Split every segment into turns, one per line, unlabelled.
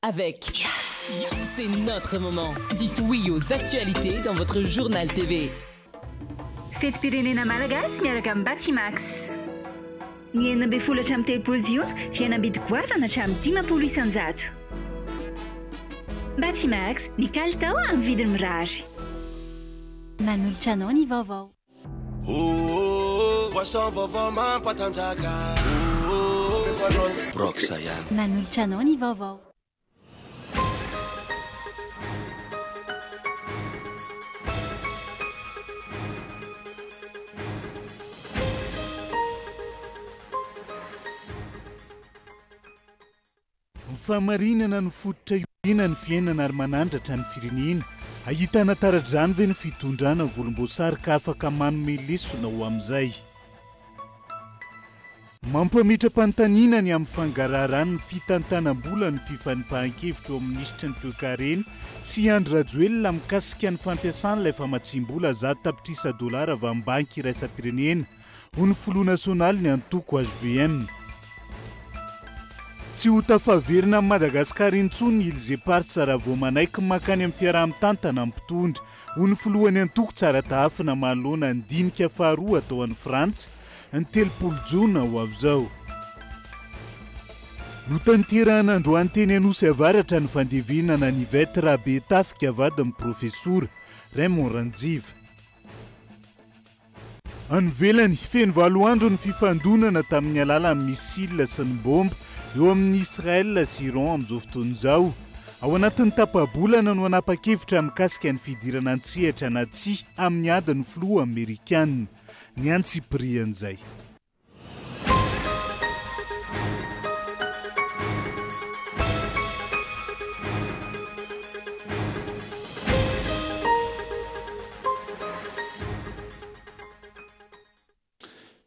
avec. C'est notre moment. Dites oui aux actualités dans votre journal TV.
Fetim-pirenena malagasy miaraka amin'ny Batimax. Ny 12 hatramin'ny 13 jiona fiainam-bidy goavana hatramin'ny 10 isanjato. Batimax, ny kalitao amin'ny vidiny mirary.
Manolotra anao ny vaovao.
Poisson vaovao mampatanjaka. Broxa ihany.
Manolotra anao ny vaovao.
Famarinana ny fototra iorina ny fiainana ary manandratra ny firenena. Ahitana taradrano ve ny fitondrana volomboasary ka afaka manome lesona ho amin'izay. Mampamitra-panontaniana ny amin'ny fangararany ny fitantanam-bola ny fifanipahan-kevitra eo amin'ny ministra ny toe-karena sy Andry Rajoelina mikasika ny fampiasan'ilay famatsim-bola $100 avy amin'ny banky iraisam-pirenena ho ny filoha nasionaly ny antoko HVM. Tsy ho tafaverina amin'ny Madagasikara intsony Ilze Parsa raha vao manaiky makany amin'ny fiaraha-mitantana mpitondra ho ny filohany antoko tsara tahafina manoloana ny dinika faharoa atao an'i Frantsa ny 30 Jona ho avy izao. Notanterahana androany teny Anosy Avaratra ny fandevenana ny Yvette Rabe tafika avadin'ny profesora Raymond Ranjiva. Anivelany feno 7 andro ny fifandonana tamin'ny alalan'ny misila sy ny bomba eo amin'ny Israel sy Iran amin'izao fotoana izao. Ao anatin'ny tapabolana no anapa-kevitra mikasika ny fidirana an-tsehatra na tsia amin'ny adiny filoha Amerikanina ny antsiprian'izay.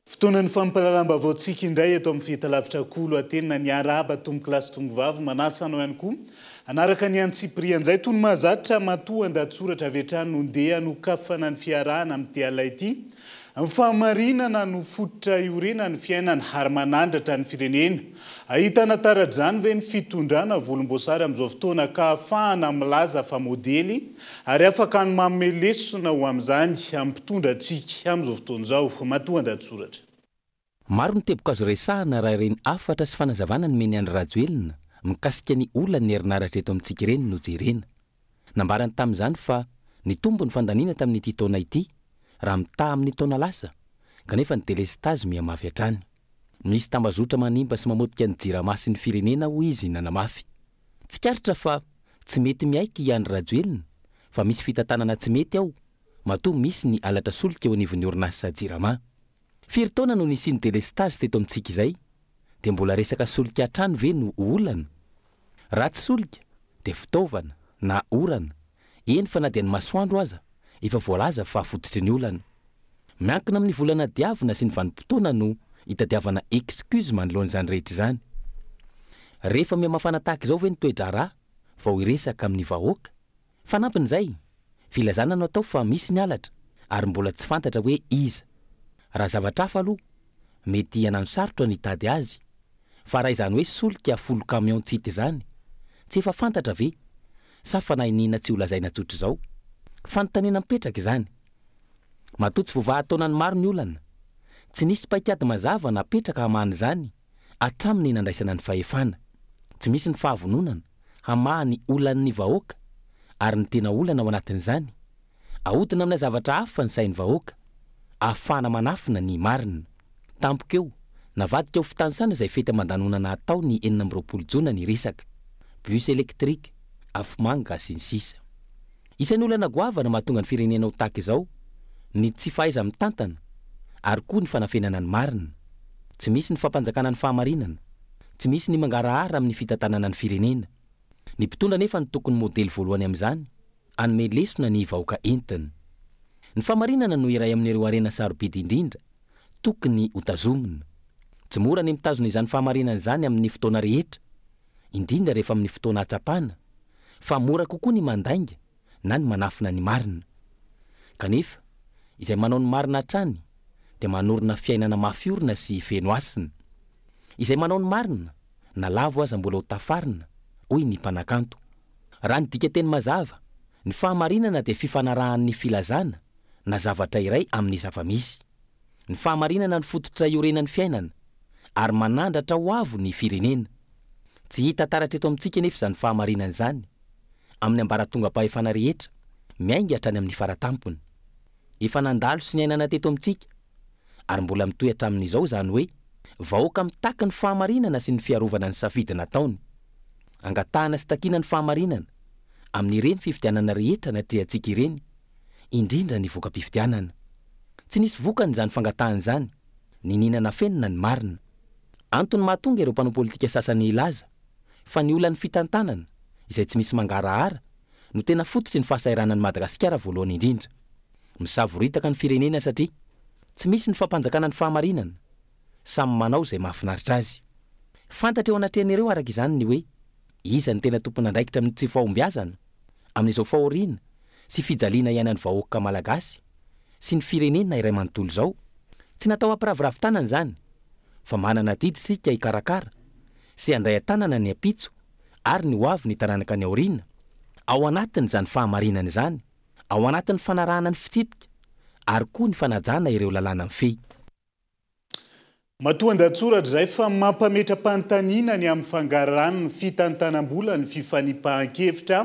Fotoanan'ny fampahalalam-baovaontsika indray eto amin'ny fihitalavitra kolo atenina ny araba tomboky lasy tomboky vavy manasa anao ihany koa. Anaraka ny antsiprian'izay toy ny mahazatra matoa andatsoratra avy hatrany nondeha no kafana ny fiarahana amin'ny alay ity. Ny fahamarinana no fototra iorina ny fiainana ary manandratra ny firenena. Ahitana taradrano ve ny fitondrana volomboasary amin'izao fotoana ka ahafahana milaza fa modely ary afaka ny manome lesona ho amin'izany amin'ny mpitondra antsika amin'izao fotoana izao matoa andatsoratra.
Maro ny teboka azo resahana raha ireny afatra sy fanazavana ny meny Andry Rajoelina mikasika ny olana ny herinaratra eto amintsika ireny no jerena. Nambarany tamin'izany fa ny tombo ny fandaniana tamin'ity taona ity raha mitaha amin'ny taona lasa kanefa ny delestazy mihamafy hatrany. Misy tambazotra manimba sy mamotika ny jirama sy ny firenena ho izy nanamafy. Tsikaritra fa tsy mety miaiky i Andry Rajoelina fa misy fitantanana tsy mety ao matoa misy ny alatra solika eo anivon'ny orinasa jirama. Firy taona no nisy ny delestazy teto amintsika izay dia mbola resaka solika hatrany ve no olana. Raha tsy solika dia fitaovana na orana eny fa na dia ny masoandro aza efa voalaza fa fototry ny olana. Miankina amin'ny volana diavina sy ny vanim-potoana no hitadiavana excuse manoloan'izany rehetra izany. Rehefa mihamafana tahaka izao ve ny toe-draharaha vao hiresaka amin'ny vahoaka. Fanampin'izay filazana no atao fa misy ny alatra ary mbola tsy fantatra hoe iza. Raha zavatra hafa aloha mety hanano sarotra ny hitady azy fa raha izany hoe solika 10 camion tsity izany tsy efa fantatra ve sa fanahinina tsy ho lazaina tsotra izao. Fanontaniana mipetraka izany. Matoa tsy voavahan-taonany maro ny olana. Tsy nisy paikady mazava napetraka hamahana izany hatramin'ny nandraisana ny fahefana. Tsy misy ny fahavononana hamaha ny olan'ny vahoaka ary ny tena olana ao anatin'izany ahodina amina zavatra hafa ny sain'ny vahoaka ahafahana manafina ny marina. Tampokeo navadika ho fitanisana izay fety aman-danonana atao ny 20 Jona ny resaka bus elektrika afomanga sy ny sisa. Isan'ny olana goavana mahatonga ny firenena ho tahaka izao ny tsy fahaiza mitantana ary koa ny fanafenana ny marina. Tsy misy ny fampanjakana ny fahamarinana, tsy misy ny mangarahara amin'ny fitantanana ny firenena. Ny mpitondra nefa ny tokony modely voalohany amin'izany hanome lesona ny vahoaka entiny. Ny fahamarinana no iray amin'ireo harena sarobidy indrindra tokony ho tazomina. Tsy mora ny mitazona izany fahamarinana izany amin'ny fotoana rehetra, indrindra rehefa amin'ny fotoana hatsapana, fa mora kokoa ny mandainga na ny manafina ny marina. Kanefa izay manao ny marina hatrany dia manorina fiainana mafiorina sy feno asina. Izay manao ny marina na lavo aza mbola ho tafarina hoy ny mpanakanto. Raha ny dika teny mazava, ny fahamarinana dia fifanarahan'ny filazana na zavatra iray amin'ny zava-misy. Ny fahamarinana ny fototra iorenan'ny fiainana ary manandratra ho avo ny firenena. Tsy hita taratra eto amintsika nefa izany fahamarinana izany. Amin'ny ambaratonga-pahefana rehetra, miainga hatrany amin'ny faratampony. Efa nandalo sy ny ainana teto amintsika, ary mbola mitohatra amin'izao izany hoe vahoaka mitaka ny fahamarinana sy ny fiarovana ny safidy nataony. Angatahana sy takiana ny fahamarinana amin'ireny fifidianana rehetra natrehantsika ireny, indrindra ny voka-pifidianana. Tsy nisy vokany izany fangatahana izany, ny ninana fenina ny marina. Antony mahatonga ireo mpanao politika sasany ilaza fa ny olan'ny fitantanana izay tsy misy mangarahara no tena fototry ny fahasairanan'ny Madagasikara voalohany indrindra. Misavoritaka ny firenena satria tsy misy ny fampanjakana ny fahamarinana, samy manao izay mahafinaritra azy. Fantatra eo anatrehan'ireo araka izany ny hoe iza ny tena tompona andraikitra amin'ny tsy fahombiazana amin'izao fahoriana sy fijaliana iainan'ny vahoaka malagasy sy ny firenena iray manontolo izao. Tsy natao hampiraviravin-tanana izany, fa manana didy sika hikarakara sy handray an-tanana ny apitso ary ny hoavy ny taranaka ny aoriana ao anatin'izany fahamarinana izany, ao anatin'ny fanarahana ny fitsipika ary koa ny fanajana ireo lalàna mifehy.
Matoan-datsoratra izay fa mampametra-panontaniana ny amin'ny fangarahana ny fitantanam-bola ny fifanipahan-kevitra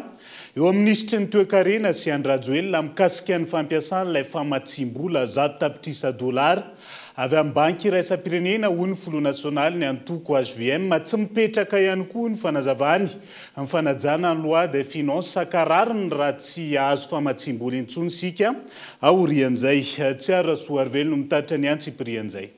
eo amin'ny nisitry ny toe-karena sy Andry Rajoelina mikasika ny fampiasan'ilay famatsim-bola 100 tapitrisa dolara avy amin'ny banky iraisam-pirenena hoy ny Front National ny antoko HVM. Tsy mipetraka ihany koa ny fanazavany amin'ny fanajana ny loi des finances sakarariny raha tsy azo famatsim-bola intsony sika aorian'izay. Tsy ary Soarvelo no mitaritra ny antsy ipirian'izay.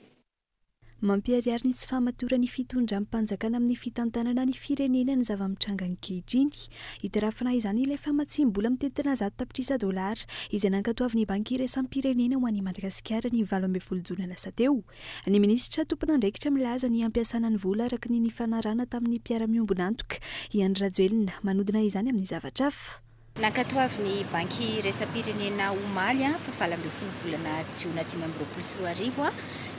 Mampiariary ny tsy fahamatorany fitondram-panjakana amin'ny fitantanana ny firenena ny zava-mitranga ankehitriny. Itarafina izany ilay famatsim-bola mitentina 100 tapitrisa dolara izay nankatoavin'ny banky iraisam-pirenena ho an'i Madagasikara ny 12 jona lasa teo. Ny minisitra tompon'andraikitra milaza ny ampiasana ny vola araka ny fanarana tamin'ny mpiara-miombona antoka i Andry Rajoelina manodina izany amin'ny zavatra hafa.
Nankatoavin'ny banky iraisam-pirenena omaly fa 12 volana jiona 2024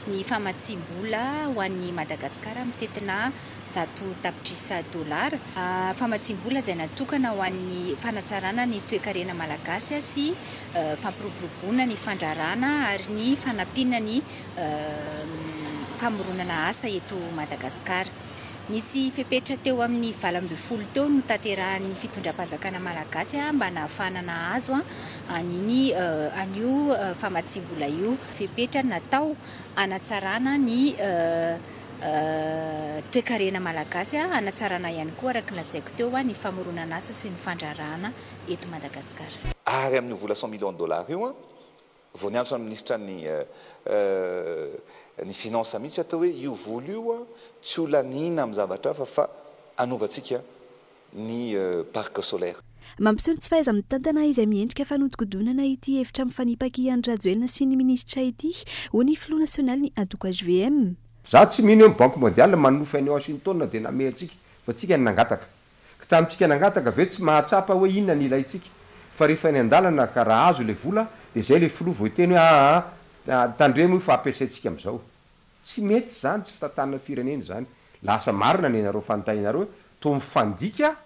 ny famatsim-bola ho an'ny Madagasikara mitentina 100 tapitrisa dolara. Famatsim-bola izay natokana ho an'ny fanatsarana ny toe-karena malagasy sy fampiroboroboana ny fandrarana ary ny fanampiana ny famoronana asa eto Madagasikara. Nisy fepetra teo amin'ny 12 teo no taterahan'ny fitondram-panjakana malagasy mba nahafanana azo anio famatsim-bola io. Fepetra natao anatsarana ny toe-karena malagasy, anatsarana ihany koa araka lazaiko teo ny famoronana asa sy ny fandrarana eto Madagasikara.
Ary amin'ny vola 100 millions de dollars io vao nianatra ny ministra ny finance mihitsy atao hoe io vola io tsy ho lanina amin'ny zavatra fa anovantsika ny parc solaire.
Mampiseho ny tsy fahaiza mitantana izay miendrika fanodikodonana ity hevitra mifanipaky Andry Rajoelina sy ny ministra ity ho ny Front National ny antoko HVM.
Za tsy mino hoe banque mondiale manofa any Washington dia namehantsika fa tsika ny nangataka. Ka tamintsika nangataka ve tsy mahatsapa hoe inona ny ilayntsika. Fa rehefa ny andalana ka raha azo le vola dia zay le filo vao teny hoe tandremo fa ampiasaintsika amin'izao. Tsy mety zany, tsy fitantanana firenena zany. Lasa marina ny anareo fanontanianareo to mifandika,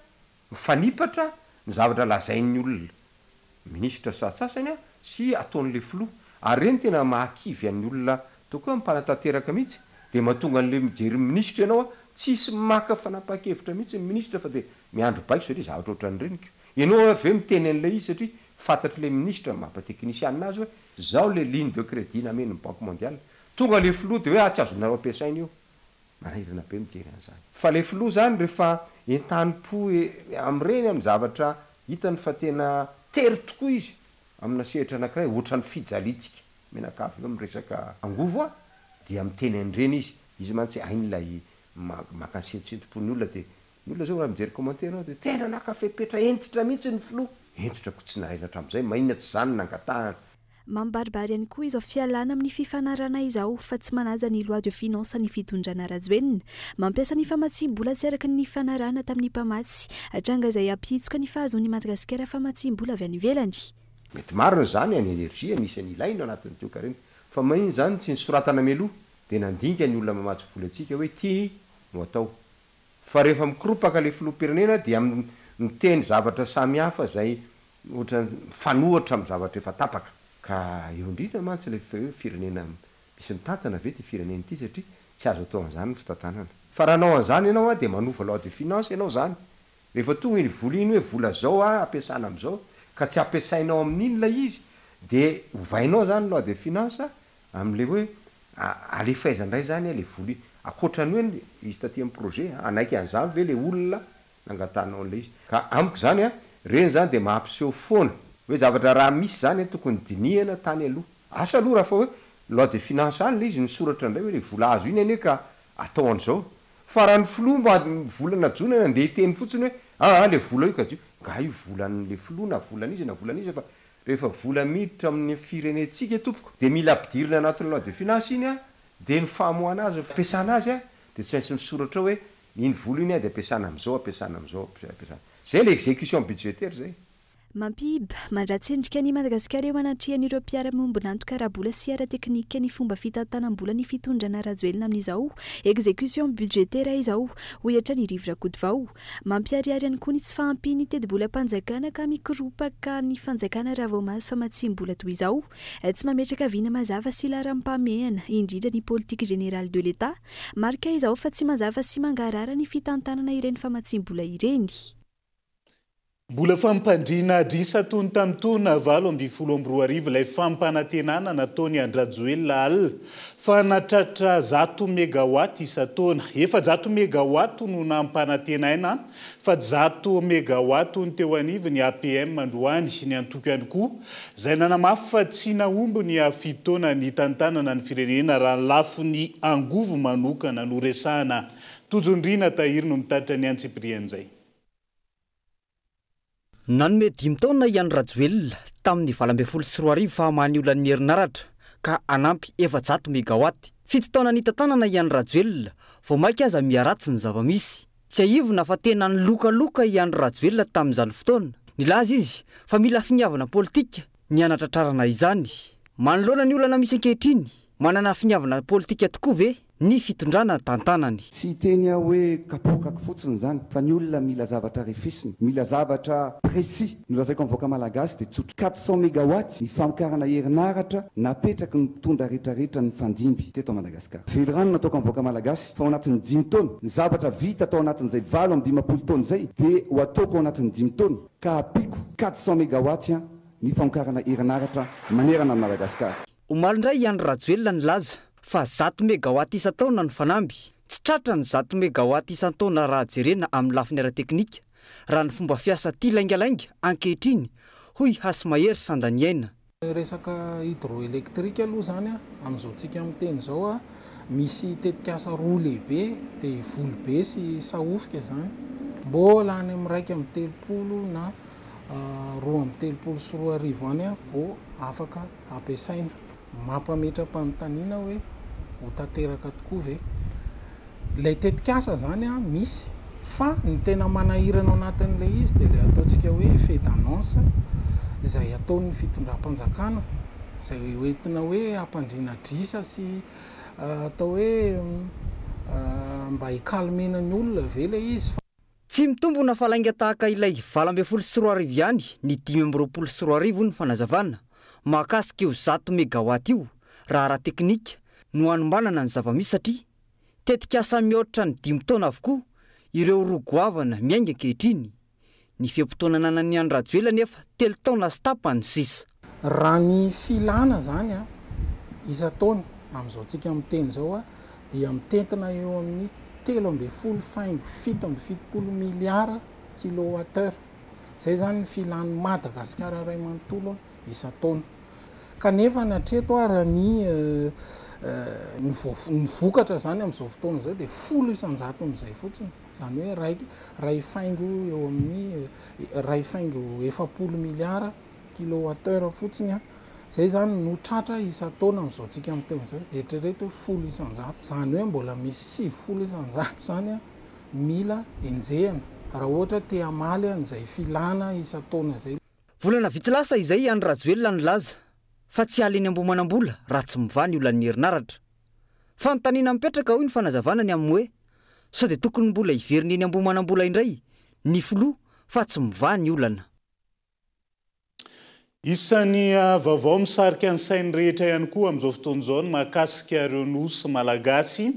mifanipatra ny zavatra lazain'ny olona. Ministra sasasany sy ataon'le filo. Ary reny tena mahakivy an'ny olona tokoa mpanatateraka mihitsy dia mahatonga an'le mijery ministra ianao tsisy maka fanapahan-kevitra mihitsy ny ministra fa dia miandro baiko satria zavatra ohatran'ireniko. Ianao ve miteny an'ilay izy satria fantatry le ministra mampateknisianina azy hoe zao le ligne de crédit namen'ny banque mondiale. Tonga le filo dia hoe tsy azonareo ampiasaina io. Marahirana be mijery an'izany. Fa le filo zany rehefa entany-po amin'ireny amin'ny zavatra hitany fa tena tery tokoa izy amina sehatra anankiray ohatran'ny fijalitsika menakavy eo amin'ny resaka angovo dia miteny an'ireny izy mantsy ain'ilay makansentsentom-pon'ny olona dia ny olona zao raha mijery commentaire dia tena nakafepetra entitra mihitsy ny filo. Entitra ko tsy naraina hatramin'izay maninona tsy zany nangatahana.
Mambaribary ihany koa izao fialana amin'ny fifanarana izao fa tsy manaja ny loi de finance ny fitondrana Rajoelina. Mampiasa ny famatsim-bola tsy araka ny fanarana tamin'ny mpamatsy hatranga izay ampitsoka ny fahazoan'ny Madagasikara famatsim-bola avy any ivelany.
Mety marina zany any energia nisy ilaina anatin'ny toe-karena fa magnino zany tsy nisoratana meloha dia nandinika ny olona mamatsy vola antsika hoe ty no atao fa rehefa mikropaka le filoham-pirenena dia miteny zavatra samihafa zay ohatra fanohatra amin'ny zavatra efa tapaka ka eo indrindra mantsy le hoe firenena misy mitantana ve ty firenena ity satria tsy azo atao an'izany ny fitantanana fa raha anao an'izany ianao a dia manova loi de finance ianao zany rehefa tonga iny vola iny hoe vola zao a ampiasana am'izao ka tsy ampiasainao amin'iny la izy dia hovainao zany loi de finance am'le hoe alefaizandray zany le vola akoatrany hoe izy taty amin'ny projet anaiky an'izany ve le olona nangatanao an'le izy ka amiko zany a reny zany dia mahampiseho foana hoe zavatra raha misy zany tokony dinihana tany aloha asa aloha raha fa hoe loi de finance any le izy misoratra indray hoe le vola azo iny ane ka atao an'izao fa raha ny filoha mba volana jonana andeha hiteny fotsiny hoe le vola io ka io ga io volan'le filoha na volan'izy na volan'izy fa rehefa vola miditra amin'ny firenentsika tompoko dia mila ampidirina anatin'ny loi de finance iny a dia ny fahamoana azy ampiasana azy a dia tsy maintsy misoratra hoe iny vola iny a dia ampiasana am'izao ampiasana am'izao ampiasana zay le exécution budgétaire zay
mampiba mandratsy endrika ny madagasikara eo anatrihan'ireo mpiara-mombona antoka-rabola sy ara-teknika ny fomba fitantanam-bola ny fitondrana rajoelina amin'izao exécution budgétaire izao ohatra ny rivotra kodivao mampiariary ihany koa ny tsy fahampiany tedy-bola mpanjakana ka mikoropaka ny fanjakana raha vao mahazo famatsim-bola toy izao tsy mametraka viana mazava sy laharam-pamehana indrindra ny politique générale de l'État marika izao fa tsy mazava sy mangarara ny fitantanana ireny famatsim-bola ireny.
Mbola fampandriana drisa tony tamin'ny taona 2024 ilay fampanantenana nataony Andrajoelina alina fa natratra 100 mégawatt isa-taona. Efa 100 mégawatt no nampanantenaina fa 100 mégawatt no teo anivony APM androany ny antoko ihany koa izay nanamafy fa tsy nahomby ny fitaona ny tantanana ny firenena raha ny lafiny angovo manokana no resahana. Tojondrina Tahiry no mitaritra ny Antsipriana zay.
Nanome 10 taona ihany Rajoelina tamin'ny 2024 fahamany olan'ny herinaratra ka anampy 700 mégawatt. 7 taona nitantanana ihany Rajoelina vao maika aza miaratsy ny zava-misy. Tsy aivona fa tena nilokaloka ihany Rajoelina tamin'izany fotoana. Nilaza izy fa mila finiavana politika ny anatratrarana izany. Manoloana ny olana misy ankehitriny manana finiavana politika tokoa ve ny fitondrana tantanany.
Tsy teny hoe kapokako fotsiny zany fa ny olona mila zavatra refisiny, mila zavatra précis. Nolazaiko amin'ny voaka malagasy dia tsotra 400 mégawatt ny famokarana herinaratra napetraky ny mpitondra rehetrarehetra ny fandimby teto Madagasikara. Velo rano nataoko amin'ny voaka malagasy fa ao anatin'ny 10 taona ny zavatra vita atao anatin'izay 7 taona zay dia ho ataoko ao anatin'ny 10 taona ka apiko 400 mégawatt ny famokarana herinaratra manerana amin'ny Madagasikara.
Omalindray ihany Rajoelina nilaza fa 100 mégawatt isa-taona ny fanamby. Tsy tratra ny 100 mégawatt isan-taona raha jerena amin'ny lafiny ara-teknika raha ny fomba fiasa ty laingalainga ankehitriny hoy Hasmahery Sandaniaina.
Resaka hydroélectrique aloha zany amin'izao tsika miteny zao misy tetikasa roa lehibe dia volobe sy sahofika zany mbola any amin'ny 1.30 na 2.30 any vao afaka ampiasaina mampametra-panontaniana hoe ho tanteraka tokoa ve ilay tetikasa zany misy fa ny tena manahirana ao anatin'ilay izy dia ilay ataontsika hoe fait d'annonce izay ataon'ny fitondram-panjakana izay hoentina hoe hampandriana drisa sy atao hoe mba hikalmena ny olona ve ilay izy.
Tsy mitombona falainga tahaka ilay 2024 ihany ny 2024 ny fanazavana mahakasika io 100 mégawatt io raha ara-teknika no hanombanana ny zava-misy satria tetikasa mihoatra ny 10 taona avokoa ireo rogoavana miainga ankehitriny. Ny fiam-potoana nanan'ny Rajoelina nefa 3 taona sy tapany sisa.
Raha ny filana zany isa-taona amin'izao tsika miteny zao dia mitentina eo amin'ny 13.7 miliara kilowattheure. Zay zany ny filan'ny Madagasikara ray manontolo isa-taona. Kanefa natreto raha ny vokatra zany amin'izao fotoana zao dia 100 amin'izay fotsiny. Zany hoe ray faingo eo amin'ny 7 miliara kilowattheure fotsiny zay zany no tratra isa-taona amin'izao tsika miteny zao. Eritrereto 100. Zany hoe mbola misy 700 zany mila enjehana raha ohatra te hamaly an'izay filana isa-taona zay.
Volana vitsilasa izay ihany Rajoelina nilaza fa tsy aliny ambomanam-bola raha tsy mivany olan'ny herinaratra. Fanontaniana mipetraka hoy ny fanazavana ny amin'ny hoe sao dia tokony mbola hiveriny eny ambomanam-bola indray ny filoha fa tsy mivaha ny olana.
Isan'ny vaovao misarika ny sainy rehetra ihany koa amin'izao fotoan'izao ny mahakasika ireo nosy malagasy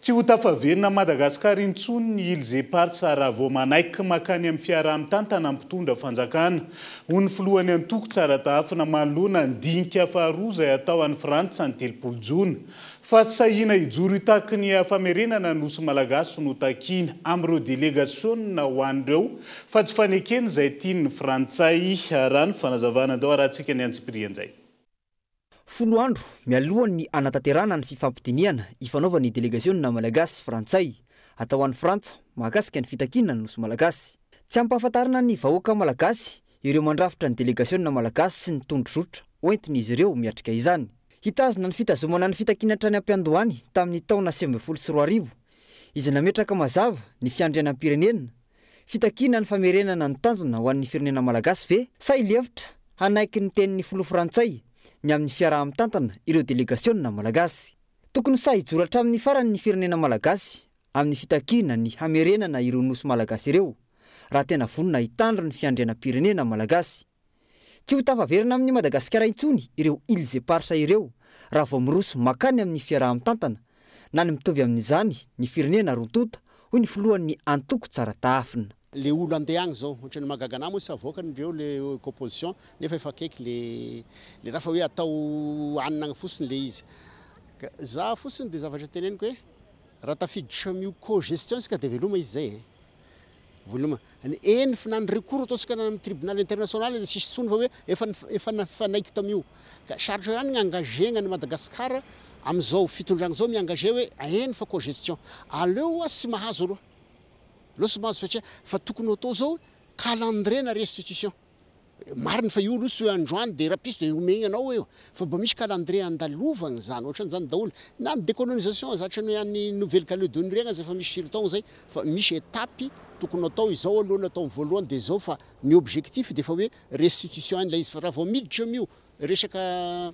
tsy ho tafaverina Madagasikara intsony ny Îles Éparses raha vao manaiky makany amin'ny fiaraha-mitantana mpitondra fanjakana. Hoy ny filohany antoko tsara tafina manoloana ny dinika faharoa izay atao an'ny Frantsa ny 30 Jona. Fa sahina hijoro hitaky ny famerenana nosy malagasy no takiana amin'ireo délégationna ho an'ireo fa tsy fanekeny izay tiany ny Frantsay raha ny fanazavana andao rahantsika ny antsipirian'izay.
10 andro mialohan'ny anatanterahana ny fifampidiniana ifanaovan'ny délégationna malagasy Frantsay atao an'ny Frantsa mahakasika ny fitakiana ny nosy malagasy. Tsy ampahafantarina ny vahoaka malagasy ireo mandrafitra ny délégationna malagasy sy ny tondrozotra oentin'izy ireo miatrika izany. Hitazona ny fitazomana ny fitakiana hatrany am-Piandohany tamin'ny taona 2024 izy nametraka mazava ny fiandrianam-pirenena fitakiana ny famerenana ny tanjona ho an'ny firenena malagasy ve sa ilevitra hanaiky ny tenin'ny filoha Frantsay ny amin'ny fiaraha-mitantana ireo délégationna malagasy. Tokony sahijoro hatramin'ny farany ny firenena malagasy amin'ny fitakiana ny hamerenana ireo nosy malagasy ireo raha tena vonona hitandro ny fiandrianam-pirenena malagasy. Tsy ho tafaverina amin'ny Madagasikara intsony ireo Îles Éparses ireo raha vao miroso makany amin'ny fiaraha-mitantana na ny mitovy amin'izany ny firenena rontota hoy ny filohan'ny antoko tsara tafina.
Le olo andeha agny zao ohatrany magagana moa sy avoakan'ireo le composition nefa efa akaiky le raha fa hoe atao anina agny fotsiny le izy. Za fotsiny dia zavatra teneniko hoe raha tafiditra mio co-gestion sika dia veloma izy zay. Voloma eny finany recours ataontsika amin'ny tribunal international izy sisy tsony fa hoe efa nafanaiky tamio. Ka sarotra ihany ny engagena ny Madagasikara amin'izao fitondrana zao miengagé hoe eny fa co-gestion. Aleo sy mahazo aloha. Losi mahazo satria fa tokony atao zao calendrier na restitution. Mariny fa io losi hoe androany dia rapiso dia omegny anao eo. Fa mba misy calendrier andalovagna zany ohatran'izany daholo. Na ny décolonisation zatra ny an'ny Nouvelle-Calédonie regny zay fa misy firy-taogna zay fa misy étape tokony atao izao aloha natao voalohany dia zao fa ny objectif dia fa hoe restitution any la izy fa raha vao miditra amio resaka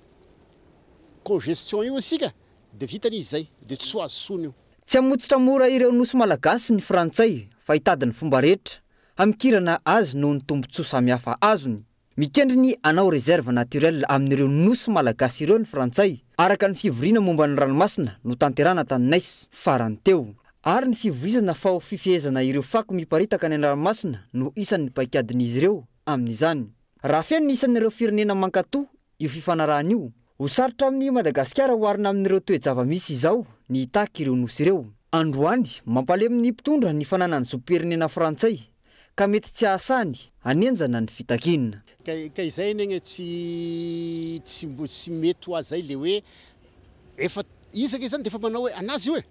co-gestion io asika dia vitany izy zay dia tsy azo sony io.
Tsy hamotsitra mora ireo nosy malagasy ny Frantsay fa hitadiny fomba rehetra amikirana azy noho ny tombotsoa samihafa azony. Mikendry ny anao réserve naturelle amin'ireo nosy malagasy ireo ny Frantsay araka ny fivoriana momba ny ranomasina no tanterana tany Nice farany teo. Ary ny fivoizana fao fifehezana ireo fako miparitaka ny ranomasina no isan'ny paikadin'izy ireo amin'izany. Raha feno isan'ireo firenena mankatoa io fifanarahana io, ho sarotra amin'ny Madagasikara hoarina amin'ireo toe-java-misy izao ny hitaky ireo nosy ireo. Androany mampaleminy mpitondra ny fananany zopirenena Frantsay ka mety tsy ahasany anenjana ny fitakinana.
Ka izay negny tsy mety ho azay le hoe efa isaka izany dia efa manao hoe anazy io e.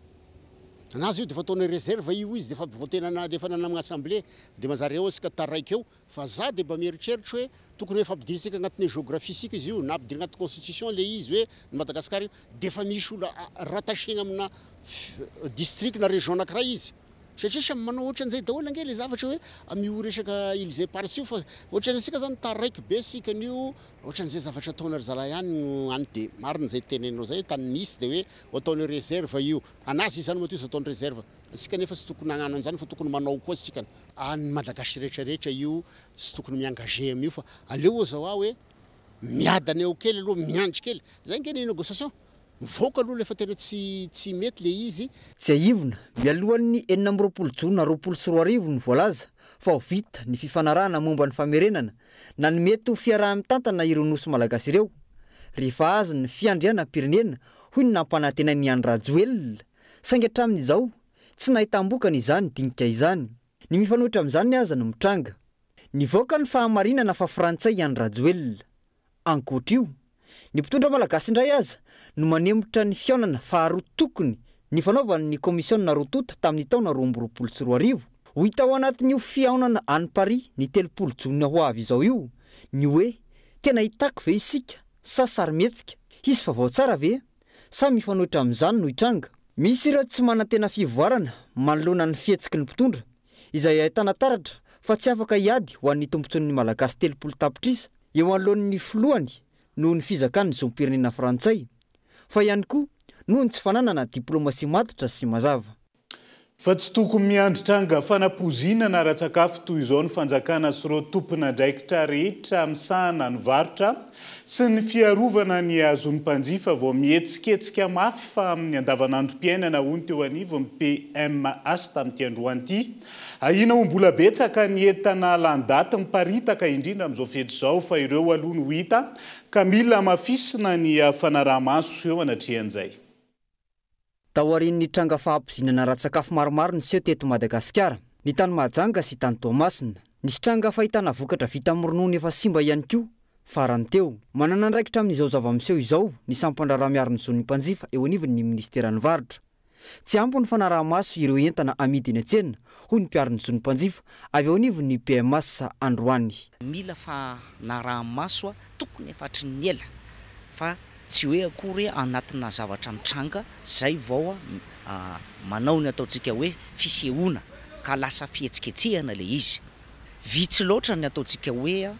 Anazy io dia efa ataony réserve io izy dia efa voatenana dia efa nanamina assemblée dia mazary eo asika taraiky eo fa za dia mba mieritreritra hoe tokony efa ampidirisika agnatin'ny géographie sika izy io na ampidiry agnaty constitution le izy hoe ny Madagasikara io dia efa misy olo rattachena amina district na région anankiray izy. Satria samy manao ohatran'izay daholo ange le zavatra hoe amio resaka Îles Éparses io fa ohatran'isika zany taraiky be sika an'io ohatran'izay zavatra ataonary zala ihany any dia marina zay tenenao zay tany nisy dia hoe ataony réserve io anazy izany moa ty izy ataony réserve asika nefa sy tokony hagnano an'izany fa tokony manao koa sika any Malagasy rehetrarehetra io sy tokony miengagé amin'io fa aleo zao hoe miadany eo kely aloha miandry kely zay nge ny négociation. Mivoaka aloha lefa tena tsy mety le izy.
Tsy aivona mialohan'ny 20 Jona 2024 ny voalaza fa ho vita ny fifanarahana momba ny famerenana na ny mety ho fiaraha-mitantana ireo nosy malagasy ireo. Rehefa azy ny fiandrianam-pirenena hoy ny nampanantenan'ny Andry Rajoelina saingy hatramin'izao tsy nahitam-bokana izany dinika izany. Ny mifanohitra amin'izany aza no mitranga. Nivoaka ny fahamarinana fa Frantsay Andry Rajoelina. Ankoatra io, ny mpitondra malagasy indray aza no manemotra ny fiaonana faharoa tokony ny fanaovan'ny komisionna rotota tamin'ny taona 2024 ho hita ao anatin'io fiaonana any Paris ny 30 Jona ho avy izao io ny hoe tena hitako ve isika sa sarymetsika izy fa vao tsara ve sa mifanohitra amin'izany no hitranga. Misy ireo tsy manantena fivoarana manoloana ny fihetsiky ny mpitondra izay ahitana taratra fa tsy afaka hiady ho an'ny tombontsoan'ny malagasy 30 tapitrisa eo anoloan'ny filohany noho ny fizakan'ny zopirenena Frantsay fa ihany koa noho ny tsy fananana diplomasia matotra sy mazava.
fa tsy tokony miandritranga fanapozinana raha-tsakafo toy izao ny fanjakana sy ireo tompona ndraikitra rehetra misahana ny varotra sy ny fiarovana ny azon'ny mpanjifa vao mihetsiketsika mafy fa amin'ny andavanandrom-piainana hoy ny teo anivo ny PMH tamin'ity androany ity. Ahina ho mbola betsaka ny entana landaty miparitaka indrindra amin'izao fety izao fa ireo aloha no hita ka mila mafisina ny fanaraha-maso eo anatrehan'izay.
Taorian'ny tranga fahampozinana raha-tsakafo maromaro ny seho teto Madagasikara, ny tany Mahajanga sy tany Toamasina. Nisy tranga fahitana vokatra vita amin'ny ronono efa simba ihany koa farany teo. Manana andraikitra amin'izao zava-miseho izao ny sampandraraha miaro ny zon'ny mpanjifa eo anivon'ny ministeran'ny varotra. Tsy ampy ny fanaraha-maso ireo entana amidy eny an-tsena hoy ny mpiaro ny zon'ny mpanjifa avy eo anivon'ny PMS androany.
Mila fanaraha-maso tokony efatry ny ela fa tsy hoe akory anatina zavatra mitranga zay vao manao ny ataontsika hoe fisehoana ka lasa fihetsiketsehana le izy. Vitsy loatra ny ataontsika hoe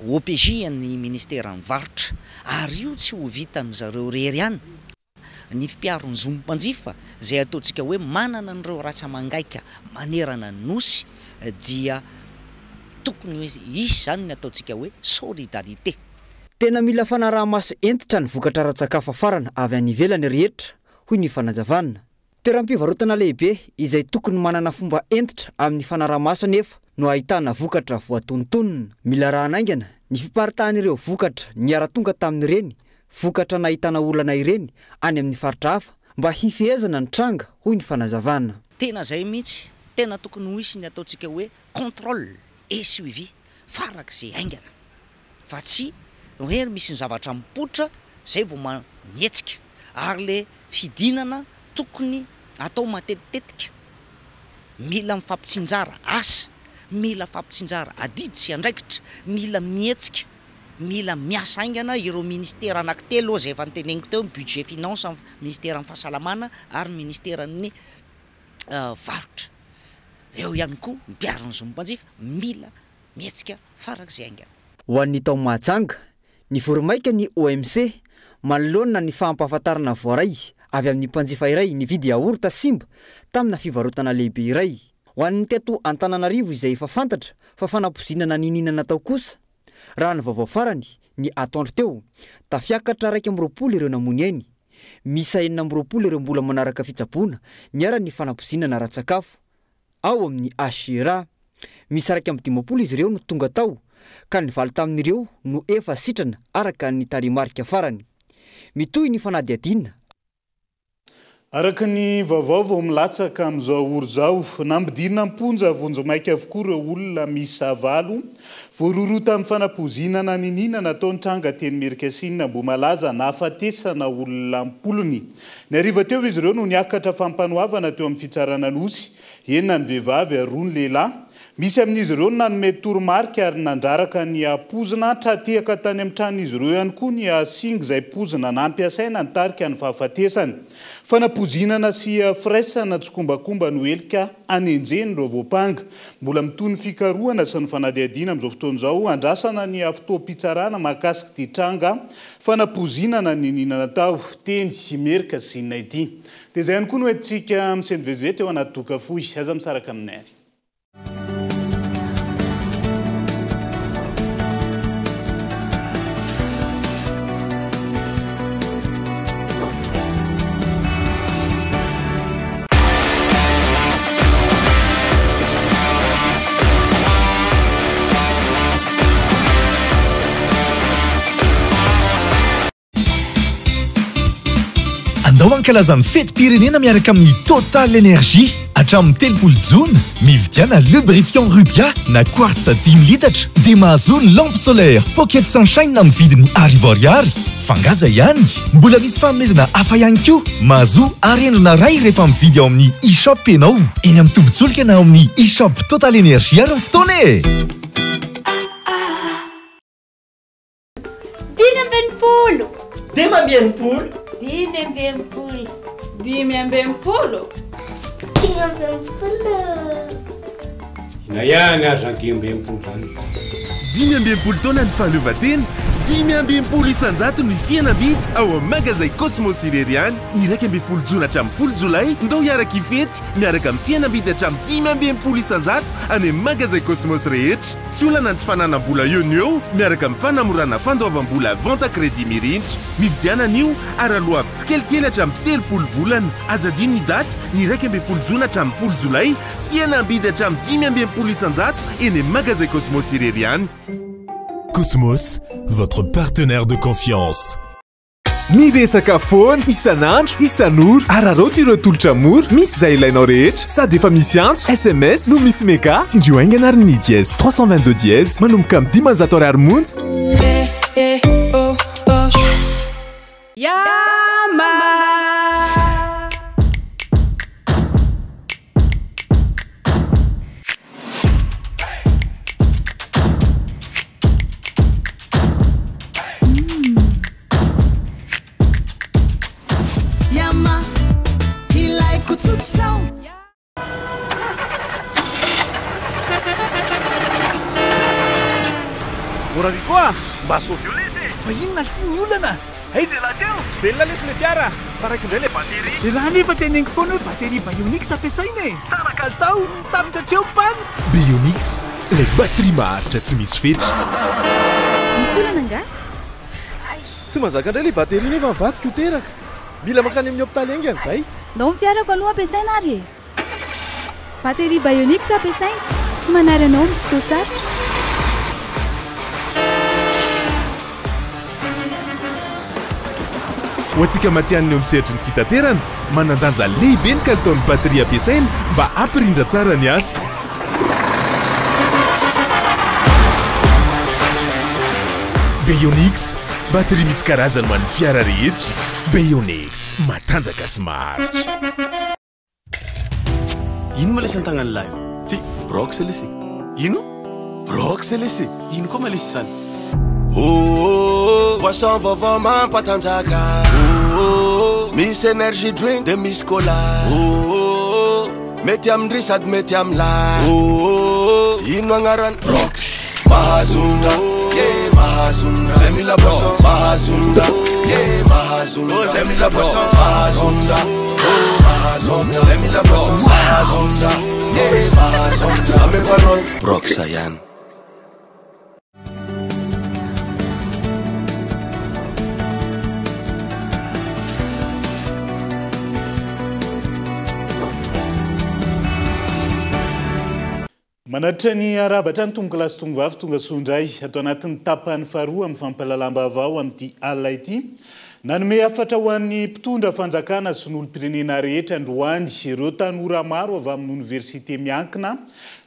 OPJ ny ministeran'ny varotra ary io tsy ho vitan'ny zareo rery ihany. Ny mpiaron'ny zon'ny mpanjifa zay ataontsika hoe manana an'ireo rasa mangaika manerana ny nosy dia tokony hoe isy zany ny ataontsika hoe solidarité.
Tena mila fanaraha-maso entitra ny vokatra raha-tsakafo farana avy any ivelany rehetra hoy ny fanazavana. Toeram-pivarotana lehibe izay tokony manana fomba entitra amin'ny fanaraha-maso nefa no ahitana vokatra voatontonona. Mila rahanaingana ny fiparitahan'ireo vokatra niara-tonga tamin'ireny vokatra nahitana olana ireny any amin'ny faritra hafa mba hifehezana ny tranga hoy ny fanazavana.
Tena zay mihitsy tena tokony ho isy ny ataontsika hoe contrôle et suivi farak'izay aingana fa tsy hoe misy ny zavatra mipoitra zay vao mihetsika ary le fidinana tokony atao matetitetika. Mila mifampitsinjara asa, mila fampitsinjara adidy sy andraikitra, mila mihetsika, mila miasa aingana ireo ministera anankitelo zay efa niteneniko teo, budget finance ministeran'ny fahasalamana ary ministeran'ny varotra. Eo ihany koa mpiaro ny zon'ny mpanjifa mila mihetsika farak'izay aingana.
Ho an'ny tao Mahajanga, ny voromaika ny OMC manoloana ny fampahafantarana voaray avy amin'ny mpanjifa iray nividy yaourt simba tamina fivarotana lehibe iray. Ho an'ny teto Antananarivo izay efa fantatra fa fanapozinana nininana tao kosa. Raha ny vaovao farany ny atondro teo tafiakatra 120 ireo namony eny. Misa 420 ireo mbola manaraka fitsaboana niara ny fanapozinana raha-tsakafo. Ao amin'ny Ashira misy 120 izy ireo no tonga tao ka ny valo tamin'ireo no efa sitrana araka ny tarimarika farany. Mitohy ny fanadiadina.
Araka ny vaovao milatsaka amin'izao oro zao, nambidina mponja vonjomaika avokoa ireo olona miisa 7 voaroro tamin'ny fanapozinana ninina nataony tranga teny Merikasina Mboamalaza nahafatesana olona mpolony. Ny hariva teo izy ireo no niakatra fampanoavana teo amin'ny fitsarana nosy, enina ny vehivavy ary 2 ny lehilahy. Misy amin'izy ireo nanome toromarika ary nandraraka ny pozina tratehaka tany amin'ny tranon'izy ireo ihany koa ny singa izay pozina nampiasaina nitarika ny fahafatesany. Fanapozinana sy firaisana tsokombakomba no elika anenjeny ireo voapanga. Mbola mitohy ny fikarohana sy ny fanadiadiana amin'izao fotoana izao, andrasana ny fotoam-pitsarana mahakasika ity tranga fanapozinana ninina tao teny Merikasina ity. Dia izay ihany koa no entintsika misendivezivezy eo anaty doka fohy. Aza misaraka aminay ary.
Andao ankalaza ny fety-pirenena miaraka amin'ny Total Energie hatramin'ny 30 Jona. Mividiana lubrifiant Rubia na quartz 10 litatra dia mahazo ny lampe solaire Pocket Sunshine amin'ny vidiny ariary. Fangaza ihany, mbola misy fanomezana hafa ihany koa. Mahazo arendrina ray rehefa mividy ao amin'ny e-shop ianao. Eny amin'ny tobin-tsolika na ao amin'ny e-shop Total Energie ary ny fotoana e.
10
Dimambempolo.
Na ihany aza 10 ambempolo zany.
10 ambempolo taona ny fahaleovan-tena
520 isanjato ny fihenam-bidy ao amin'ny magazay Cosmos irery any. Ny 1 jona hatramin'ny 10 jolay ndao hiaraka ifety miaraka amin'ny fihenam-bidy hatramin'ny 520 isanjato any amin'ny magazay Cosmos rehetra. Tsy olana ny tsy fananam-bola eo ny eo miaraka amin'ny fanamorana fandoavam-bola vente crédit mirindra. Mividianana io araloha avy tsikelikely hatramin'ny 30 volana. Azadino ny daty ny 1 jona hatramin'ny 10 jolay fihenam-bidy hatramin'ny 520 isanjato eny amin'ny magazay Cosmos irery any.
Cosmos, votre partenaire de confiance. Miresaka foana isanandro isan'ora araroty ireo tolotra mora misy izay ilainao rehetra sady efa misy antso SMS no misy mega tsindrio aingana ary ny dièse 322 dièse manomboka amin'ny 10 ariary monja.
Morani koa mba sofio lesy fa inona tiany olana aiza lahateo tsy velona lesy le fiara taraiky indray le batery raha nefa teneniko foana hoe batery Bionix ampiasaina e tsara kalitao tapitra hatreo pana.
Bionix, les batteries maharitra tsy misy fetra.
Olana nga
tsy mazaka indray le batery nefa mivadika ho teraka mila makany amin'ny hôpitaly engy an'izay.
ndao ny fiarako aloha ampiasaina ary batery Bionix ampiasaina tsy manary anao mitoto tsara.
Ho antsika matianiny eo misehatry ny fitaterana manandanja lehibe ny kalitaon'ny batery ampiasaina mba ampirindra tsara ny asa. Bionix, batery misy karazany ho an'ny fiara rehetra. Bionix, matanjaka sy maharitra.
Ino ma lesy an-tagnany lahy ty brox lesy ino brox lesy ino koa ma lesy zany.
Boisson vaovao mampatanjaka misy energy drink de misy cola mety amindry sady mety amilay ino agnarany brox mahazonda mahazonda zay mila boisson mahazonda mahazonda zay mila boisson mahazonda mahazonda zay mila boisson mahazonda mahazonda amepanol brox ayany.
Manatra ny arabatra ny tomboka lasy tongo vavy tonga sondray atao anatin'ny tapany faharoa amin'ny fampalalambavao amin'ity alina ity nanome afatra ho an'ny mpitondra fanjakana sy ny olom-pirenena rehetra androany ireo tanora maro avy amin'ny oniversite miankina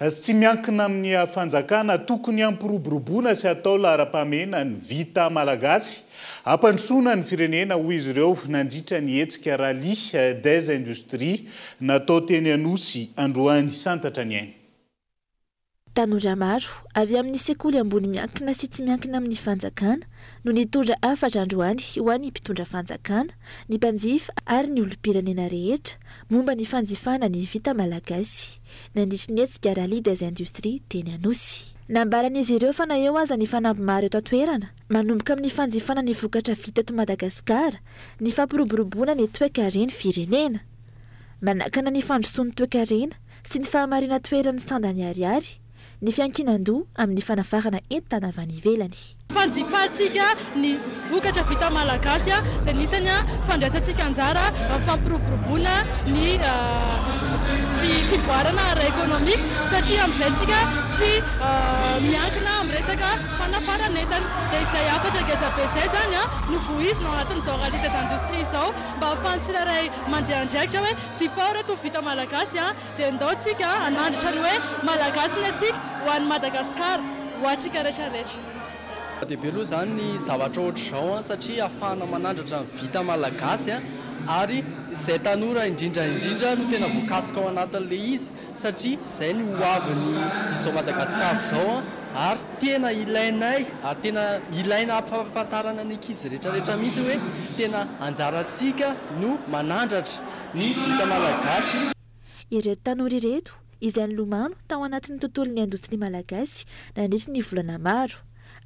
sy tsy miankina amin'ny fanjakana tokony ampiroboroboana sy atao lara-pamena ny vita malagasy ampandrosoana ny firenena hoy izy ireo nandritra ny hetsika rally des industries natao teny Anosy androany santatra ny ainy.
Tanora maro avy amin'ny sekoly ambony miankina sy tsy miankina amin'ny fanjakana no nitondra afatra androany ho an'ny mpitondra fanjakana, ny mpanjifa ary ny olom-pirenena rehetra momba ny fanjifana ny vita malagasy nandritra ny hetsika rally des industries teny Anosy. Nambaran'izy ireo fa na eo aza ny fanampy maro eto an-toerana manomboka amin'ny fanjifana ny vokatra vita eto Madagasikara, ny fampiroboroboana ny toe-karena firenena, manakana ny fandrosoan'ny toe-karena sy ny fahamarina toerany sandany ariary, ny fiankinan-doha amin'ny fanafarana entana avy any ivelany.
Fanjifantsika ny vokatra vita malagasy dia nisany fandraisantsika anjara fampiroboroboana ny fivoarana ara-ekonomika satria amin'izay tsika tsy miankina amin'ny resaka fanafarana entana dia izay afatra gezabe izay zany no voizina ao anatin'izao rally des industries izao mba ahafahan'ny tsirairay mandriandraikitra hoe jifao reto vita malagasy dia ndao tsika anandritra ny hoe malagasy ny atsika ho an'ny Madagasikara ho atsika rehetrarehetra.
Dehibe aloha zany ny zavatra ohatr'izao satria ahafahana manandratra ny vita malagasy ary izay tanora indrindra no tena voakasika ao anatin'ilay izy satria izay ny hoaviny izao Madagasikara izao ary tena ilainay ary tena ilaina ampahafantarana ny ankizy rehetrarehetra mihitsy hoe tena anjarantsika no manandratra ny vita malagasy.
Ireto tanora ireto izay nilomano tao anatin'ny tontolon'ny indostria malagasy nandritra ny volana maro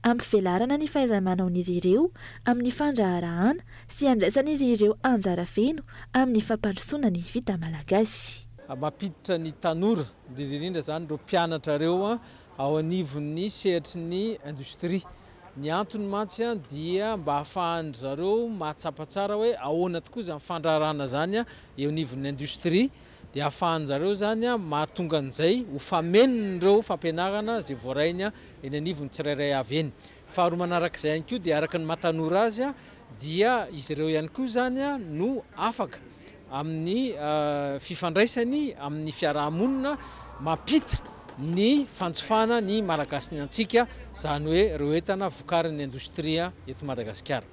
ampivelarana ny fahaizamanaon'izy ireo amin'ny fandraharahana sy andraisan'izy ireo anjara feno amin'ny fampandrosoana ny vita malagasy.
Mampiditra ny tanora indrindra zany ireo mpianatra reo ao anivon'ny sehatry ny indostria. Ny antony mantsy dia mba ahafahany zareo mahatsapa tsara hoe ahoana tokoa zany fandraharahana zany eo anivon'ny indostria dia ahafahany zareo zany mahatonga an'izay ho famenon'ireo fampianarana izay voarainy eny anivon'ny tsirairay avy eny. Faharoa manarak'izay ihany koa dia araka ny mahatanora azy dia izy ireo ihany koa zany no afaka amin'ny fifandraisany amin'ny fiarahamonina mampita ny fantsofana ny malagasy antsika zany hoe ireo entana vokarin'ny indostria eto Madagasikara.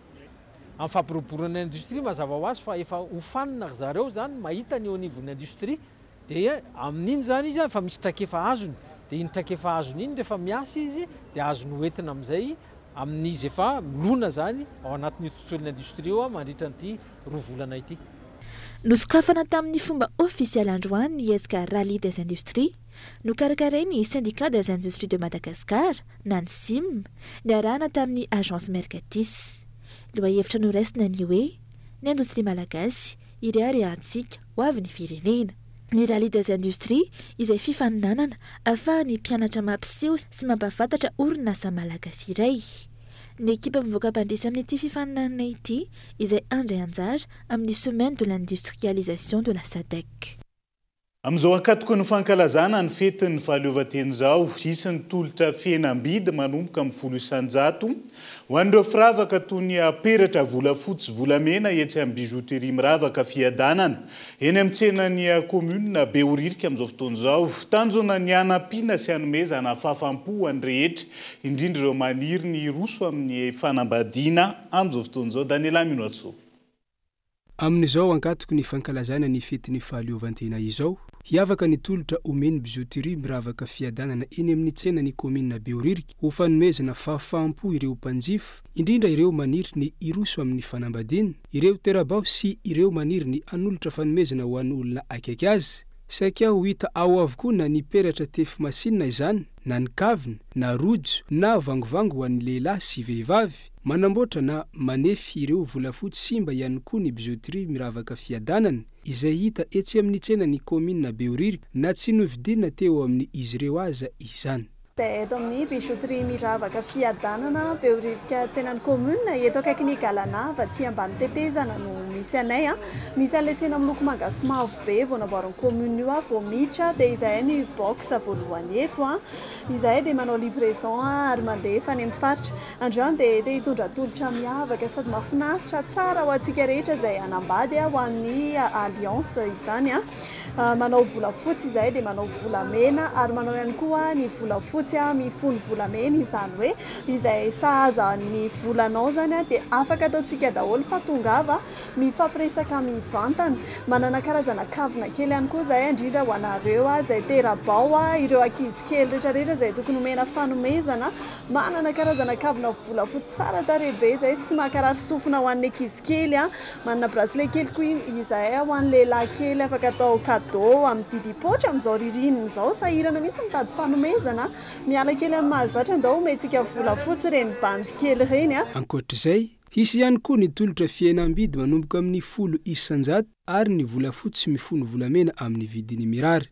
Amin'ny fampiroboroana indostria mazava ho azy fa efa hofanina zareo zany mahita ny eo anivon'ny indostria dia amin'iny zany izy fa misy trakefa azony dia iny trakefa azony iny rehefa miasa izy dia azony hoentina amin'izay amin'izy efa milona zany ao anatin'ny tontolon'ny indostria eo mandritra n'ity 2 volana ity.
Nosokafana tamin'ny fomba ofisialy androany ny hetsika Rallye des Industries nokarakarainy syndicat des industries de Madagascar na ny SIM niarahana tamin'ny agence Mercatis. Lohahevitra noraisina ny hoe ny indostria malagasy iray arehantsika ho avy ny firenena. Ny Rallye des Industries izay fifaninanana ahafahany mpianatra mampiseho sy mampafantatra orinasa malagasy iray. Ny ekipa mivoaka mpandresy amin'ity fifaninanana ity izay andray anjara amin'ny semaine de l'industrialisation de la SADC.
Amin'izao ankatoko ny fankalazana ny fetin'ny fahaleovantena izao, isan'ny tolotra fihenam-bidy manomboka amin'ny 10 isanjato ho an'ireo firavaka toy ny peratra volafotsy volamena etsy amin'ny bijouterie miravaka fiadanana eny amin'ny tsenan'ny commune Behoririka amin'izao fotoana izao. Tanjona ny anampiana sy hanomezana fahafampo an'ny rehetra indrindra ireo maniry ny roso amin'ny fanambadiana amin'izao fotoana izao. Daniela Minoatso.
Amin'izao ankatoko ny fankalazana ny fetin'ny fahaleovantena izao, hiavaka ny tolotra omeny bijouterie miravaka fiadanana eny amin'ny tsenan'ny commune Behoririka ho fanomezana fahafampo ireo mpanjifa, indrindra ireo maniry ny iroso amin'ny fanambadiana, ireo terabao sy ireo maniry ny anolotra fanomezana ho an'olona akaiky azy. Saika ho hita ao avokoa na ny peratra tefy masinina izany, na ny kavina, na rojo, na vangovango ho an'ny lehilahy sy vehivavy, manamboatra na manefy ireo volafotsy simba ihany koa ny bijouterie miravaka fiadanana izay hita etsy amin'ny tsenan'ny commune Behoririka na tsy novidina teo amin'ny izy ireo aza izany.
Eto amin'ny bijouterie miravaka fiadanana Behoririka tsenan'ny commune eto akaiky ny Galanava aty ambany tetezana no misy anay misy an'ilay tsena miloko manga sy mavo be vao namboarin'ny commune io vao miditra dia izay ny box voalohany eto izay dia manao livraison ary mandeha fa any amin'ny faritra. Androany dia hitondra tolotra miavaka sady mahafinaritra tsara ho antsika rehetra izay anambady ho an'ny alliance izany manao volafotsy izay dia manao volamena ary manao ihany koa ny volafotsy mifono volamena izany hoe izay sahaza ny volanao zany dia afaka ataontsika daholo fa tongava mifampiresaka mivantana. Manana karazana kavina kely ihany koa izay indrindra ho anareo izay terabao ireo ankizy kely rehetrarehetra izay tokony omena fanomezana. Manana karazana kavina volafotsy tsara tarehibe izay tsy mahakarary sofina ho an'ny ankizy kely manana bracelet kely koa izay ho an'ny lehilahy kely afaka atao cadeau amin'ny didipoitra amin'izao ririnina izao sahirana mihitsy mitady fanomezana. Miala kely amin'ny mahazatra andao metsika volafotsy reny bandy kely reny
Ankoatr'izay, hisy ihany koa ny tolotra fihenam-bidy manomboka amin'ny 10 isanjato ary ny volafotsy mifono volamena amin'ny vidiny mirary.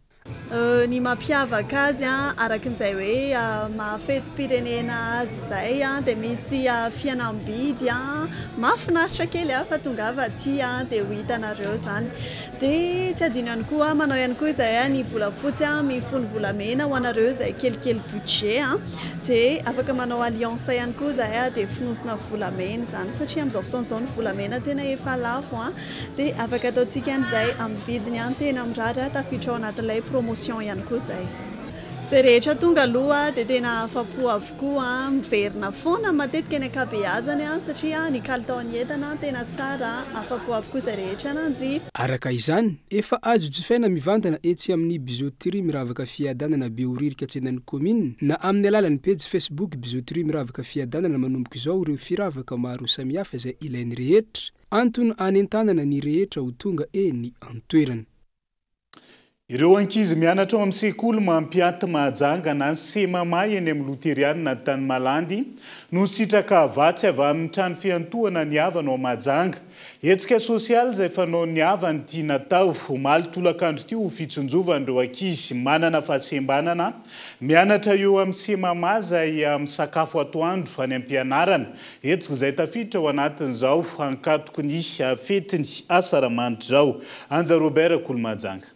Ny mampiavaka azy arakin'izay hoe mahafetim-pirenena azy izay dia misy fihenam-bidy mahafinaritra kely fa tongava aty dia ho hitanareo zany. Dia tsy adino ihany koa manao ihany koa izay ny volafotsy mifono volamena ho anareo izay kelikely budget dia afaka manao alliance ihany koa izay dia finosina volamena izany satria amin'izao fotoana izao ny volamena tena efa lafo dia afaka ataontsika an'izay amin'ny vidiny tena mirary tafiditra ao anatin'ilay promotion ihany koa izay. Izay rehetra tonga aloha dia tena afa-po avokoa miverina foana matetika ny ankabeazany satria ny kalitaon'ny entana tena tsara afa-po avokoa izay rehetra nanjifa.
Araka izany, efa azo jifaina mivantana etsy amin'ny bijouterie miravaka fiadanana Behoririka tsenan'ny commune na amin'ny alalan'ny page Facebook bijouterie miravaka fiadanana manomboka izao ireo firavaka maro samihafa izay ilain'ny rehetra antony anentanana ny rehetra ho tonga eny antoerana.
Ireo ankizy mianatra ao amin'ny sekoly mampiaty mahajanga na ny semama eny amin'ny Loteriana na tany Malandy no sitraka avatsy avy amin'ny trano fiantohana ny havana ao Mahajanga. Hetsika sosialy izay fanao ny havany tia natao omaly tolakandro tio ho fitsonjovan'ireo ankizy manana fahasembanana mianatra eo amin'ny semama izay misakafo atoandro any am-pianarana. Hetsika izay tafiditra ao anatin'izao hankatoko ny fetiny asaramanitra izao. Anja Robert Kolomajanga.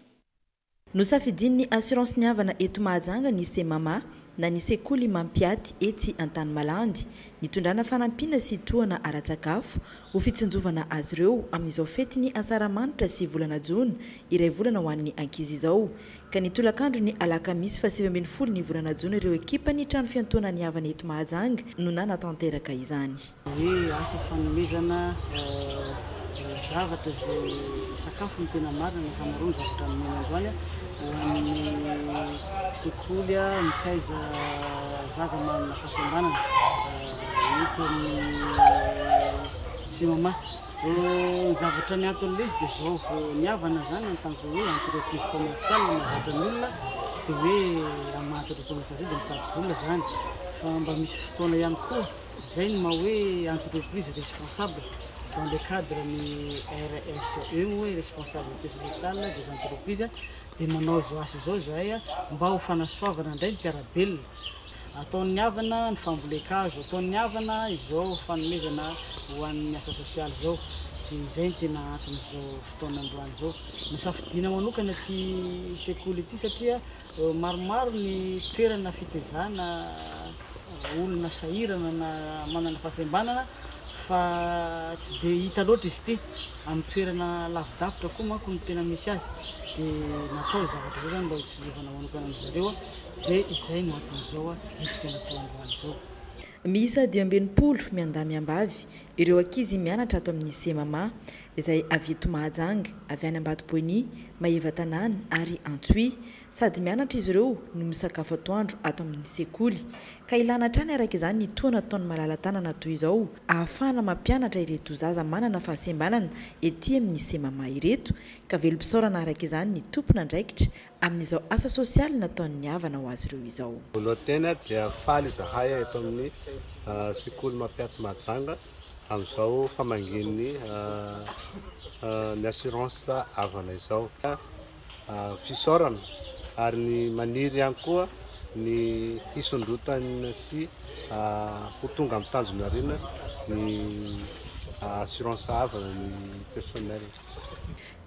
Nosafidin'ny assurance ny havana eto Mahajanga ny semama na ny sekoly mampiaty ety antany Malandy nitondrana fanampiana sy tohana ara-tsakafo ho fitsonjovana azy ireo amin'izao fetiny asaramanitra sy volana Jona iray volana ho an'ny ankizy izao. Ka ny tolakandro ny alakamisy 7 ny volana Jona ireo ekipa ny trano fiantohana ny havana eto Mahajanga no nanatanteraka izany.
Asa fanomezana zavatra zay sakafo ny tena marina ny kamarony zavatra amin'ny androany ho amin'ny sekoly mitaiza zaza manana fahasembanana eto amin'ny semama. Zavatra ny antony izy dia zao ny havana zany en tant que hoe entreprise commerciale mahazatra ny olona dia hoe amin'ny entreprise commerciale dia mitady vola zany fa mba misy fotoana ihany koa zay ny maha hoe entreprise responsable dans le cadre de RSE, responsabilité sociale des entreprises, des manao zao asa zao zay mba ho fanasoavana ndray ny mpiarabelona. Ataony havana ny fambolekazo, ataony havana izao fanomezana ho an'ny asa sosialy zao. Dia izay ny tena anton'izao fotoana androany zao. Nosafidiana manokana ty sekoly ity satria maromaro ny toerana fitezana olona sahirana na manana fahasembanana fa tsy dia hita loatra izy ity amin'ny toerana lavidavitra koa manko ny tena misy azy dia natao zavatra zao zany mba hitsonjovana manokana amin'izareo dia izay no aton'izao hetsika natao androany zao.
Miisa 20 miandamiambavy ireo ankizy mianatra ato amin'ny semama izay avy eto Mahajanga, avy any Ambatoboiny, Maevatanana ary Antsoy sady mianatra izy ireo no misakafo atoandro ato amin'ny sekoly. Ka ilana hatrany araka izany ny toana ataony malala-tanana toy izao ahafahana mampianatra ireto zaza manana fahasembanana ety amin'ny semama ireto ka velom-pisaorana araka izany ny tompona andraikitra amin'izao asa sosialy nataony havana ho azy ireo izao.
Voalohany dia faly zahay eto amin'ny sekoly mampiaty Mahajanga amin'izao famanginy ny assurance havana izao fisaorana ary ny maniry ihany koa ny hisondrotana sy ho tonga amin'ny tanjonarina ny assurance havana ny personnel.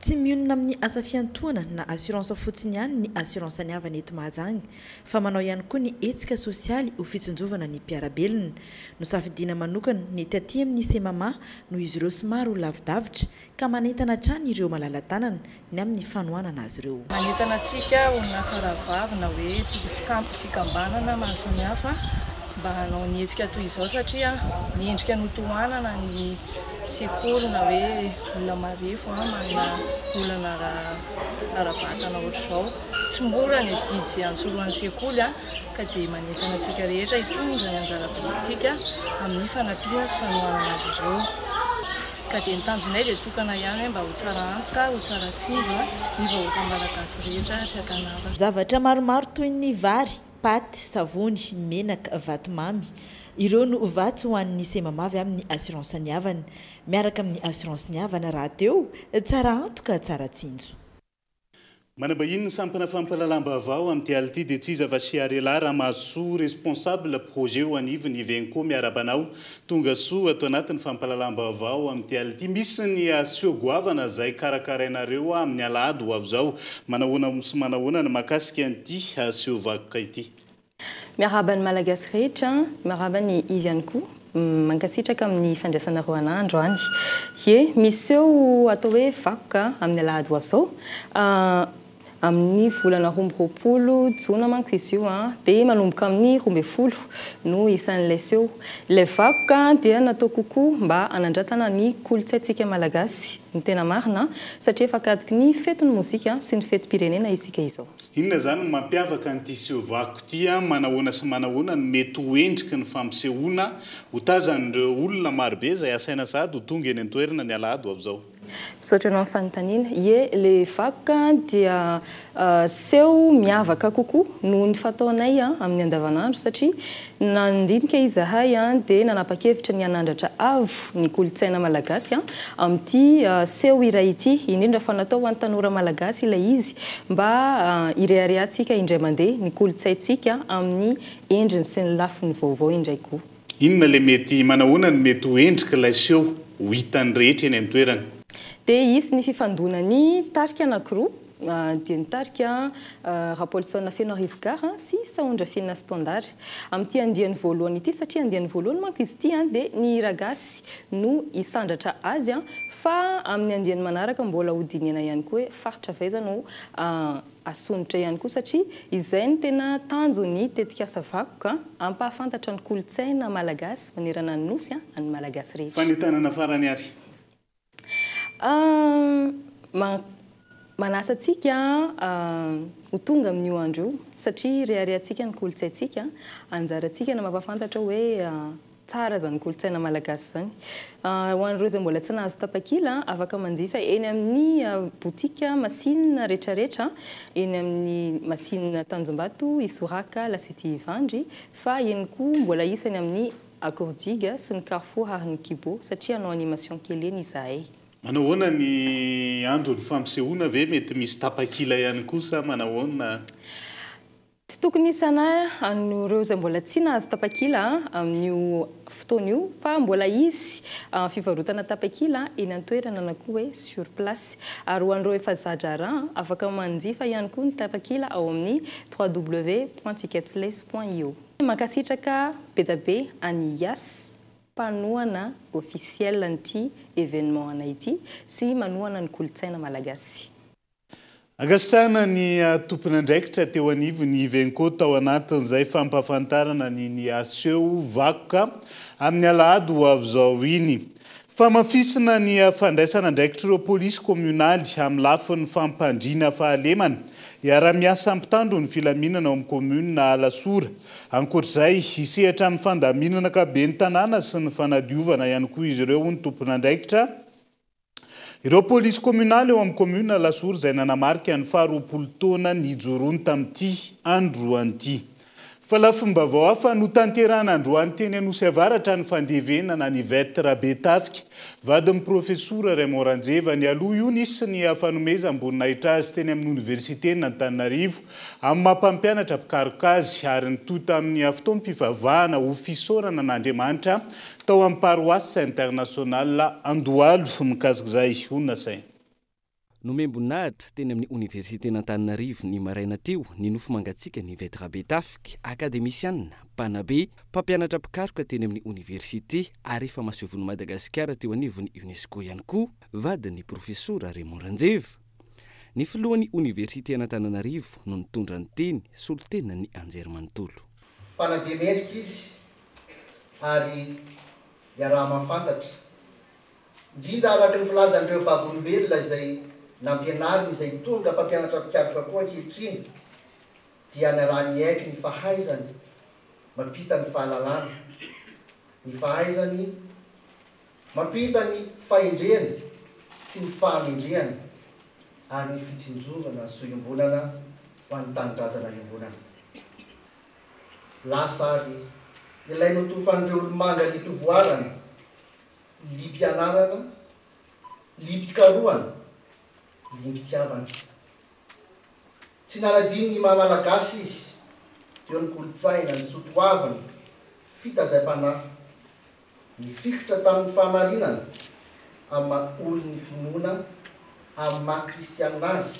Tsy mionona amin'ny asa fiantohana na assurance fotsiny ihany ny assurance ny havana eto Mahajanga fa manao ihany koa ny hetsika sosialy ho fitsonjovana ny mpiarabelona. Nosafidiana manokana ny taty amin'ny semama no izy ireo somary ho lavidavitra ka manentana hatrany ireo malala-tanana ny amin'ny fanohanana azy ireo.
Manentana antsika orinasa ravavy na hoe mpikampy fikambanana maro samihafa mba hanao ny hetsika toy izao satria miendrika notohanana ny sekoly na hoe olona marefo manana olana ara-batana ohatr'izao tsy mora ny didy ansoroan'ny sekoly ka dia manentana antsika rehetra hitondra ny anjara politika amin'ny fanampiana sy fanohanana azy ireo. Ka dia ny tanjonay dia tokana ihany mba ho tsara antoka, ho tsara tsinjo ny vahoaka malagasy rehetra tsy hakanavana.
Zavatra maromaro toy ny vary, paty, savony, menaka, vatomamy ireo no vatsy ho an'ny semama avy amin'ny assurance ny havana. Miaraka amin'ny assurance ny havana raha teo tsara antoka tsara tsinjo.
Manabahiny ny sampana fampalalambavao amin'ny ality dia tsy zava siarela Ramasoa responsable projet ho anivony Ivenco miarabanao tonga soa ato anatin'ny fampalalambavao amin'ny ality misy ny aseogoavana zay karakarainareo amin'ny alahady ho avy zao manahoana ny makasika an'ity aseovakoka ity.
Miaraba ny malagasy rehetra, miaraba ny Ivenco mankasitraka amin'ny fandraisanareo an'andro any. Misy eo atao hoe vakoka amin'ny alahady ho avy zao. Amin'ny volana 12 Jona manko izy io dia manomboka amin'ny 12 no isan'ilay seho. Ilay vakoka dia natao kokoa mba hanandratana ny kolontsaintsika malagasy ny tena marina satria fakatiky ny fetin'ny mozika sy ny fetim-pirenena isika izao.
Inona zany mampiavaka an'ity seho vakoka ity manahoana sy manahoana ny mety ho endriky ny fampisehoana ho tazan'ireo olona marobe izay asaina sady ho tonga eny an-toerana ny alahady ho avy zao.
misaotra anao amin'ny fanontaniana ie le vakoka dia seho miavaka kokoa noho ny fataonay amin'ny andavanandro satria nandinika izahay dia nanapa-kevitra ny anandratra avo ny kolotsaina malagasy amin'ity seho iray ity indrindra fa natao ho an'ny tanora malagasy ilay izy mba ireharehantsika indray mandeha ny kolotsaintsika amin'ny endriny sy ny lafiny vaovao indray koa.
Inona le mety manahoana ny mety ho endrika ilay seho ho hitany rehetra eny amin'ny toerana?
Dia isy ny fifandonany tarika anankiroa dia ny tarika Rapolson feno Rivogara sy Saondra Fena Standard amin'ity andiany voalohany ity satria andiany voalohany manko izy ity dia ny Ragasy no isandratra azy fa amin'ny andiany manaraka mbola hodinina ihany koa hoe faritra Vaiza no asonitra ihany koa satria izay ny tena tanjony tetikasa vakoka ampahafantatra ny kolotsaina malagasy manerana ny nosy any malagasy rehetra.
Fanitanana farany ary
manasa antsika ho tonga amin'io andro io satria reharehantsika ny kolotsaintsika anjarantsika na mampafantatra hoe tsara zany kolotsaina malagasy zany. Ho an'ireo izay mbola tsy nahazo tapakila afaka manjifa eny amin'ny botika masinina rehetrarehetra eny amin'ny masinina Tanjombato, Isoraka, Lasety Ivandry fa eny koa mbola isany amin'ny Akordiga sy ny Carrefour Harny Kibo satria anao animation kely eny izahay.
Manahoana ny andro ny fampisehoana ve mety misy tapakila ihany koa sa manahoana?
Tsy tokony isana an'ireo izay mbola tsy nahazo tapakila amin'io fotoana io fa mbola izy fivarotana tapakila eny an-toerana na koa hoe sur place ary ho an'ireo efa zajara afaka manjifa ihany koa ny tapakila ao amin'ny www.ticketplace.io. Mankasitraka be da be any Ias panoana officiel an'ity événement anay ity sy manoana ny kolotsaina malagasy.
Agasitrahana ny tompona andraikitra teo anivo ny Ivenco tao anatin'izay fampahafantarana ny aseho vakoka amin'ny alahady ho avy zao iny. Famafisina ny fandraisana andraikitra ireo polisy komunaly amin'ny lafin'ny fampandriana fahalemana iara-miasa ampitandro ny filaminana ao amin'ny komuna Alasora. Ankoatr'izay isehatra amin'ny fandaminana kabeny tanàna sy ny fanadiovana ihany koa izy ireo ny tompona andraikitra. Ireo polisy komunaly eo amin'ny komuna Alasora izay nanamarika ny faharoapolo taona nijoroany tamin'ity androany ity. Fa lafimbavao hafa no tanterana androany teny Anosy Avaratra ny fandevenana ny Yvette Rabetafika vadin'ny profesora Raymond Ranjeva ny aloha io nisy ny fanomeza ambony nahitra azy teny amin'ny université n'Antananarivo amin'ny mampampianatra mpikarokazy ary nitota amin'ny fotoam-pivavahana ho fisaorana n'Andriamanitra tao amin'ny paroisse internationale Andohalo mikasika izay honina saina.
Nomemboninahitra teny amin'ny université n'Antananarivo ny maraina teo ny nofo mangatsika ny Yvette Rabetafika akademisianina mpanabe mpampianatra mpikaroka teny amin'ny université ary efa masevon'i Madagasikara teo anivon'ny UNESCO ihany koa vadin'ny profesora Raymond Ranjeva. Ny filohan'ny université n'Antananarivo no nitondra ny teny solotena ny anjerimanontolo.
Mpanabe mendrika izy ary iaraha mafantatra indrindra araka ny filazan'ireo vavolombelona izay nampianariny izay tonga mpampianatra mpikaroka koa ankehitriny dia niarahany aiky ny fahaizany mampita ny fahalalana, ny fahaizany mampita ny fahendreny sy ny fahamendrehany ary ny fitsinjovana sy iombonana ho an'ny tanindrazana iombonana. Lasa ary ilay notofan'ireo olomanga litovoarana, limpianarana, limpikaroana, limpitiavana. Tsy nanadiny ny maha-malagasy izy teo ny kolotsaina ny sotoavana fitazam-panahy ny fikitra tamin'ny fahamarinana amin'ny maha-olon'ny finoana amin'ny maha-kristianina azy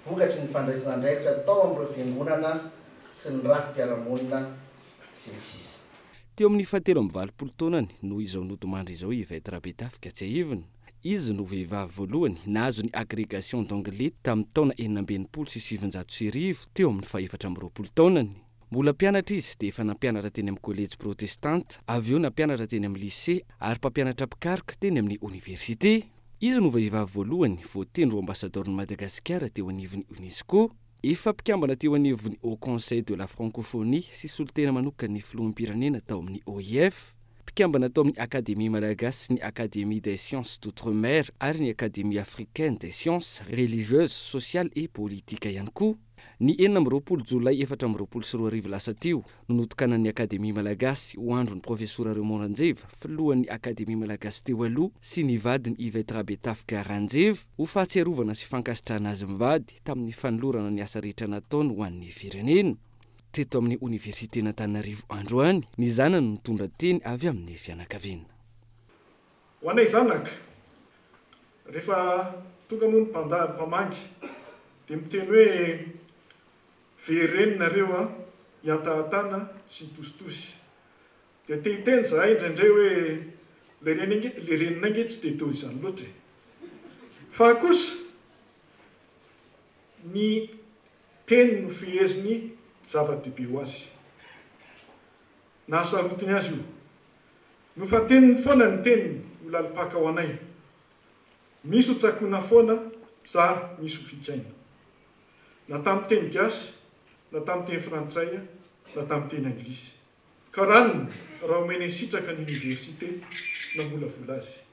vokatry ny fandraisana andraikitra tao amin'ireo fiangonana sy ny rafi-piaramonina sy ny sisa.
Teo amin'ny fahatelo amby 20 taonany no izao notomandry izao Yvette Rabetafika tsy ahivina. Izy no vehivavy voalohany nahazo ny agrégation d'anglais tamin'ny taona 1970 teo amin'ny 420 taonany. Mbola mpianatra izy dia efa nampianatra teny amin'ny collège protestante, avy eo nampianatra teny amin'ny lycée ary mpampianatra mpikaroka teny amin'ny université. Izy no vehivavy voalohany voatendro ambassadeur-ny Madagasikara teo anivon'ny UNESCO. Efa mpikambana teo anivon'ny Haut Conseil de la Francophonie sy solotena manokana ny filoham-pirenena tao amin'ny OIF. kiambana atao amin'ny akadémie malagasy sy ny académie des sciences d'outre-mer ary ny académie africaine des sciences religieuses sociales et politique ihany koa ny 4 jolay 2024 lasa teo nonotokanan'ny akadémie malagasy ho andron'ny professeur Raymond Ranjeva filohan'ny akadémie malagasy teo aloha sy ny vadiny Yvette Rabetafika Ranjeva ho fahatsiarovana sy fankasitrahana azy mivady tamin'ny fanolorana ny asa rehetra nataony ho an'ny firenena. Teto amin'ny université n'Antananarivo androany ny zanany nitondra teny avy amin'ny fianakaviana.
Ho anay zanaka rehefa tonga moa ny mpamangy dia miteny hoe verenareo hiantahatana sy tositosy. Dia teny zahay indraindray hoe le reninay tsy dia toy izany loatra. Fa kosa ny teny no fiheziny zava-dehibe ho azy. Nahasarotiny azy io. No fa teniny foana ny teniny ho lalipaka ho anay. Misy ho tsakoana foana, za misy ho fikaina. Na tamin'ny teny gasy, na tamin'ny teny frantsay, na tamin'ny teny anglisy. Ka ranony raha omeny sitraka ny université na molavola azy.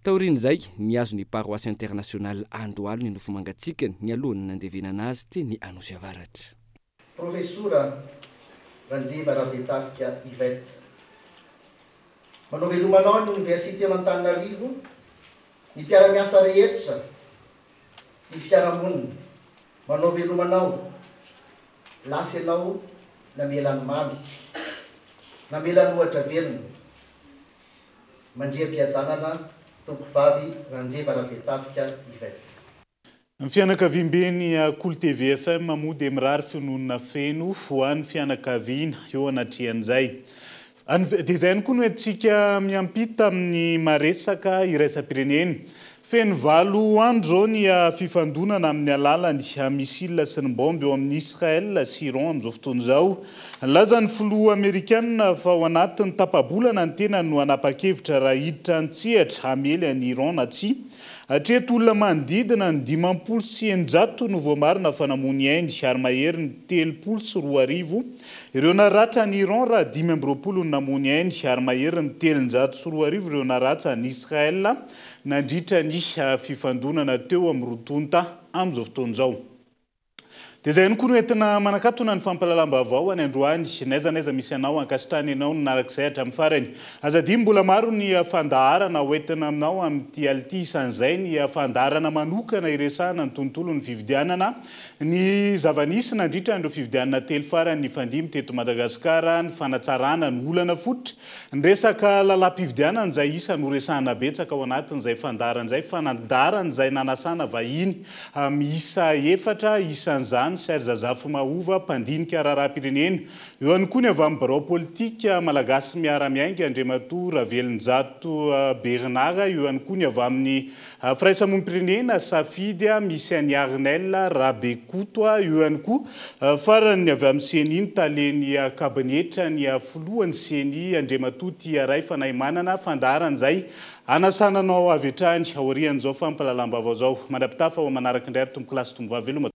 Taorian'izay niazo ny paroisse internationale Andohalo ny nofo mangatsikany ny alohan'ny nandevenana azy ty ny Anosy Avaratra.
Professora Ranjeva Rabetafika Yvette. Manao velomanao ny université n'Antananarivo, ny mpiara-miasa rehetra, ny fiarahamonina. Manao velomanao, lasa ianao namelany mamy, namelany ohatra velona. Mandriam-piadanana Tompovavy Ranjeva Rabetafika Yvette.
Ny fianakaviam-beny Cool TV FM moa dia mirary finoana feno ho an'ny fianakaviana eo anatrehan'izay. Dia izay ihany koa no antsika miampita amin'ny maresaka iraisam-pirenena. Feno 7 andro zao ny fifandonana amin'ny alalan'ny misila sy ny bomby eo amin'ny Israel sy Iran amin'izao fotoana izao. Lazan'ny filoha Amerikanina fa ao anatin'ny tapabolana ny tena no hanapa-kevitra raha hiditra antsihatra hamely an'i Iran na tsy. Hatreto olona manodidina ny 500 no voamarina fa namony Inde ary mahery ny 304. Ireo naratra ny Iran raha 520 no namony Inde ary mahery ny 304 ireo naratra ny Israel nandritra ny fifandonana teo amin'ny rotonta amin'izao fotoana izao. Dia izay ihany koa no entina manakatona ny fampahalalam-baovao any androany naiza misy anao ankasitrahany ianao narak'izay hatramin'ny farany. Azadiny mbola maro ny fandaharana hoentina aminao amin'ity ality isan'izay ny fandaharana manokana iresahana ny tontolo ny fividianana ny zava-nisy nandritra ireo fividianana telo farany ny fandimy teto Madagasikara ny fanatsarana ny olana fototra ny resaka lalam-pividianana izay isa no resahana betsaka ao anatin'izay fandaharana izay fanandarana izay nanasana vahiny miisa 4 isan'izany Sary Zazafy Mahova mpandinika raharaham-pirenena. Eo ihany koa ny avy amin'ny barao politika malagasy miara-miainga Andriamatoa Ravelonjato Bernard. Eo ihany koa ny avy amin'ny firaisamonim-pirenena safidy misy an'i Arnel Rabekoto. Eo ihany koa farany avy amin'ny CNI taleny kabinetra ny filohan'ny CNI Andriamatoa Tiaray Fanaymanana fandaharan'izay anasananao avy hatrany aorian'izao fampahalalam-baovao zao. Mandrapitafa ao manaraka indray ary tombokilasy Tombovavy veloma.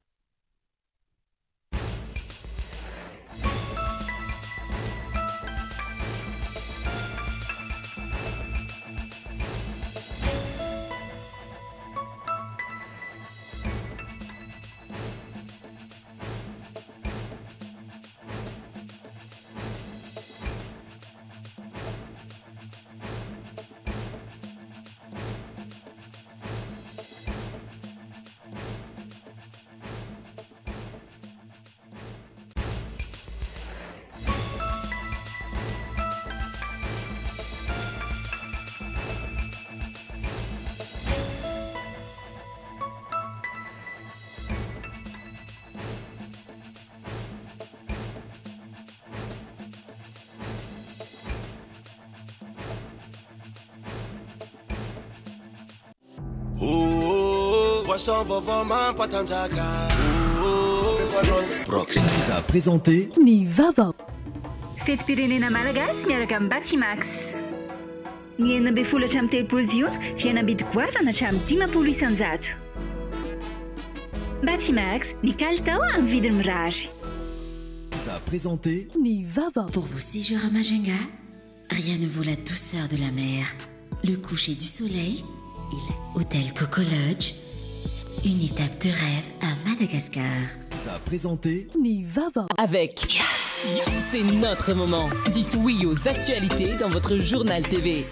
Poisson vovô mampatanjaka.
Prox a présenté
Ni Vava. Fetim-pirenena malagasy miaraka amin'ny Batimax. Ny 12 hatramin'ny 13 jona fihenam-bidy goavana hatramin'ny 10 isanjato. Batimax, ny kalitao amin'ny vidiny mirary.
A présenté
Ni Vava.
Pour vos séjours à Majunga,
rien ne vaut la douceur de la mer, le coucher du soleil et l'hôtel Coco Lodge. Une étape de rêve à Madagascar.
A présenté
Nivava avec Yassine. C'est notre moment. Dites oui aux actualités dans votre journal TV.